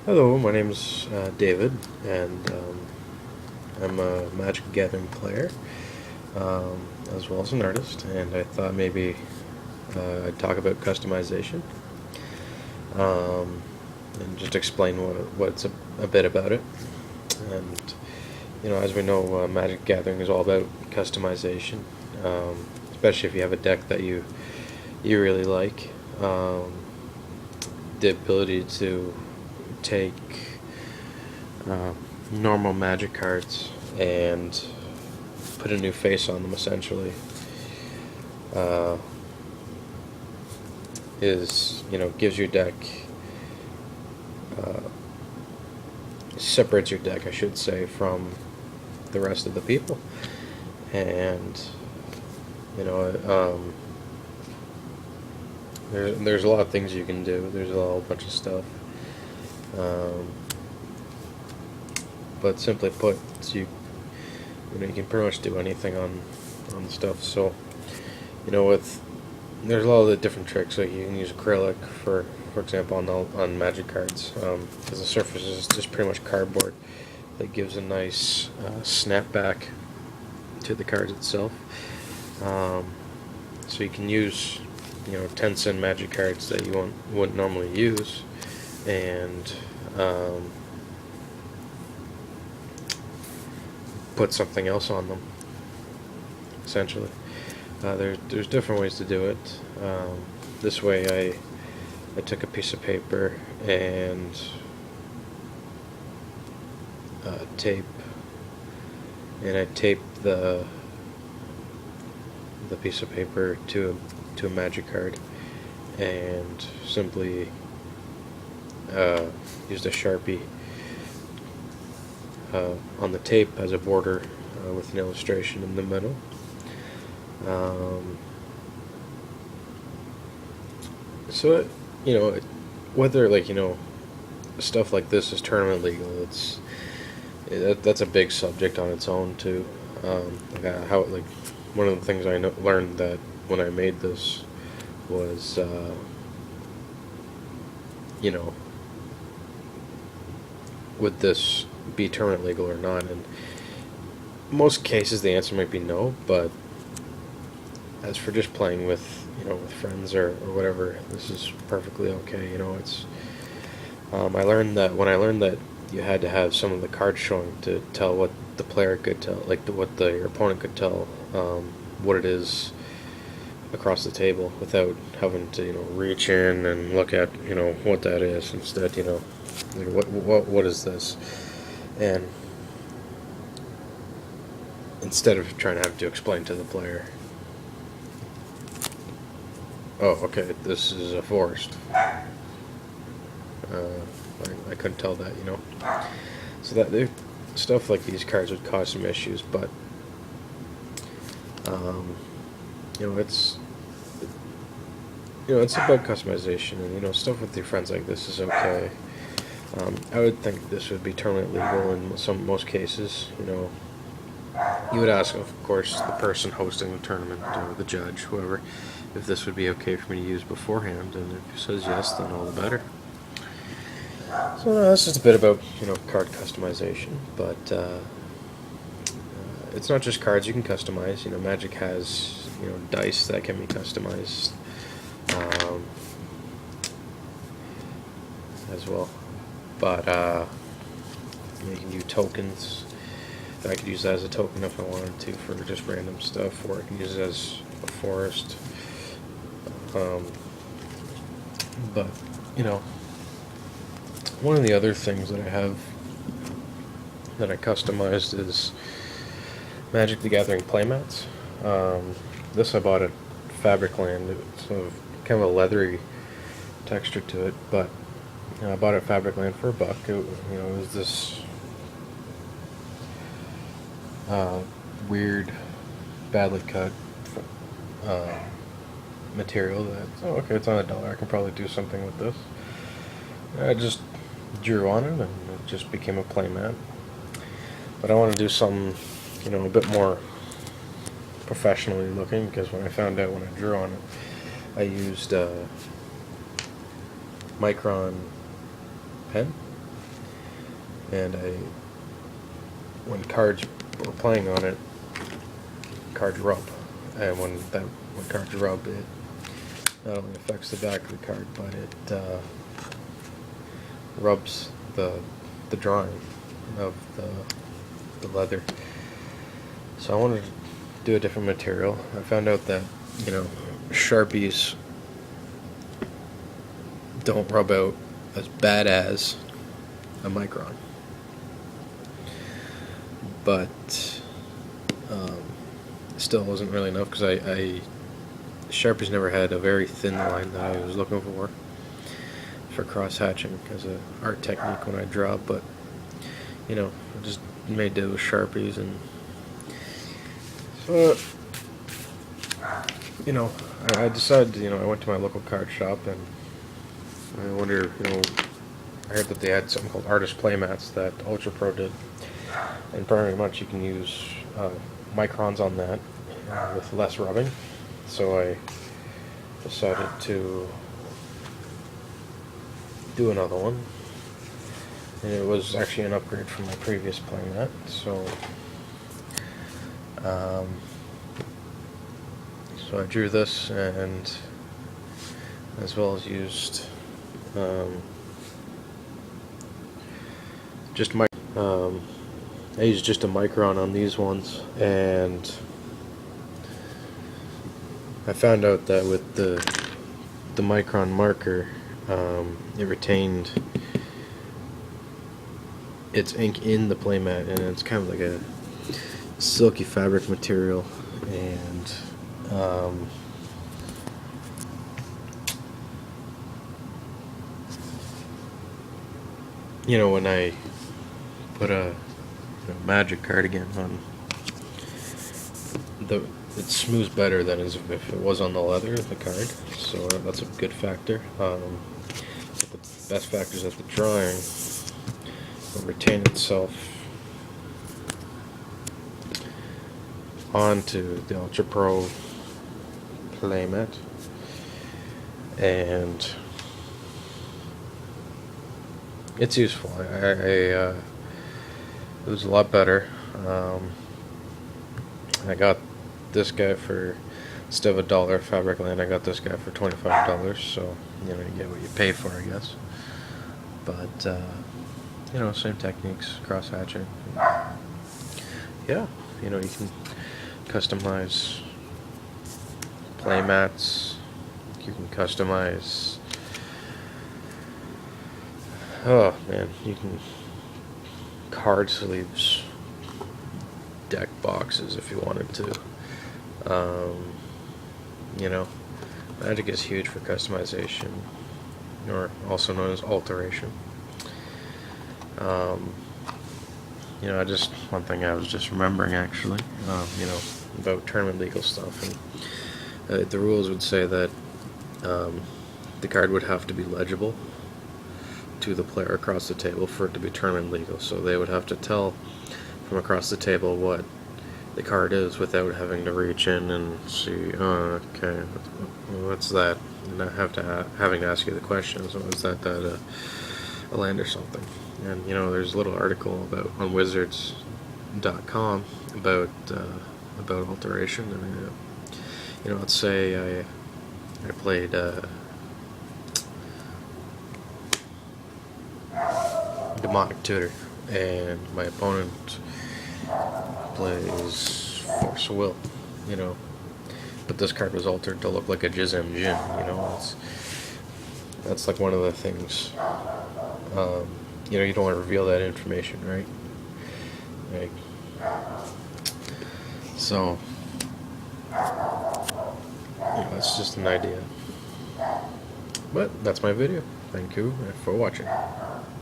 Hello, my name's David, and I'm a Magic the Gathering player, as well as an artist, and I thought maybe I'd talk about customization, um, and just explain what's a bit about it. And, as we know, Magic the Gathering is all about customization, especially if you have a deck that you really like. The ability to take uh, normal Magic cards and put a new face on them, essentially, uh, gives your deck, uh, separates your deck, I should say, from the rest of the people. And you know there's a lot of things you can do. There's a whole bunch of stuff. Um, but simply put, you can pretty much do anything on the stuff. So, with there's a lot of the different tricks. Like you can use acrylic for example, on Magic cards, because the surface is just pretty much cardboard. That gives a nice snapback to the cards itself. So you can use 10-cent Magic cards that you wouldn't normally use, and put something else on them, essentially. There's different ways to do it. This way, I took a piece of paper and tape, and I taped the piece of paper to a Magic card, and simply used a Sharpie on the tape as a border, with an illustration in the middle. So whether stuff like this is tournament legal, that's a big subject on its own too. How one of the things I learned that when I made this was would this be tournament legal or not? And most cases the answer might be no, but as for just playing with with friends or whatever, this is perfectly okay. I learned that when I learned that you had to have some of the cards showing to tell what the player could tell, what your opponent could tell, what it is across the table, without having to reach in and look at what that is. Instead, what is this, and instead of trying to have to explain to the player, oh, okay, this is a forest. I couldn't tell that, So stuff like these cards would cause some issues, but it's it's about customization, and stuff with your friends like this is okay. I would think this would be tournament legal in most cases. You would ask, of course, the person hosting the tournament, or the judge, whoever, if this would be okay for me to use beforehand, and if he says yes, then all the better. So that's just a bit about card customization, but it's not just cards you can customize. Magic has dice that can be customized as well, but you can do tokens. I could use that as a token if I wanted to for just random stuff, or I can use it as a forest. But one of the other things that I have that I customized is Magic the Gathering playmats. This I bought at Fabricland. It's kind of a leathery texture to it, but I bought it at Fabricland for $1. It was this weird, badly cut material that, oh, okay, it's on $1. I can probably do something with this. I just drew on it, and it just became a playmat. But I want to do something, a bit more professionally looking, because when I found out when I drew on it, I used Micron pen, and when cards were playing on it, cards rub, and when cards rub, it not only affects the back of the card, but it rubs the drawing of the leather. So I wanted to do a different material. I found out that, you know, Sharpies don't rub out as bad as a Micron, but still wasn't really enough, because Sharpies never had a very thin line that I was looking for cross hatching as an art technique when I draw. But you know, I just made do with Sharpies, and so you know, I decided, you know, I went to my local card shop, and I wonder, you know, I heard that they had something called artist playmats that Ultra Pro did, and pretty much you can use microns on that with less rubbing. So I decided to do another one, and it was actually an upgrade from my previous playmat. So so I drew this, and as well as used I used just a micron on these ones, and I found out that with the micron marker, it retained its ink in the playmat, and it's kind of like a silky fabric material, and you know, when I put a magic cardigan on, it smooths better than as if it was on the leather of the card, so that's a good factor. But the best factor is that the drawing will retain itself onto the Ultra Pro playmat, and it's useful. It was a lot better. I got this guy for, instead of $1 Fabric Land, I got this guy for $25. So you know, you get what you pay for, I guess. But you know, same techniques, cross hatching. Yeah, you know, you can customize playmats. You can customize. Oh man, you can card sleeves, deck boxes if you wanted to. You know, Magic is huge for customization, or also known as alteration. You know, one thing I was just remembering actually, you know, about tournament legal stuff, and the rules would say that the card would have to be legible to the player across the table for it to be tournament legal. So they would have to tell from across the table what the card is without having to reach in and see, oh, okay, what's that? And not having to ask you the question, so is that a land or something? And you know, there's a little article about on Wizards.com about alteration, and you know, let's say I played Demonic Tutor, and my opponent plays Force of Will, you know, but this card was altered to look like a Jizam Jin, you know. That's like one of the things, you know, you don't want to reveal that information, right? Like, so, you know, that's just an idea. But that's my video. Thank you for watching.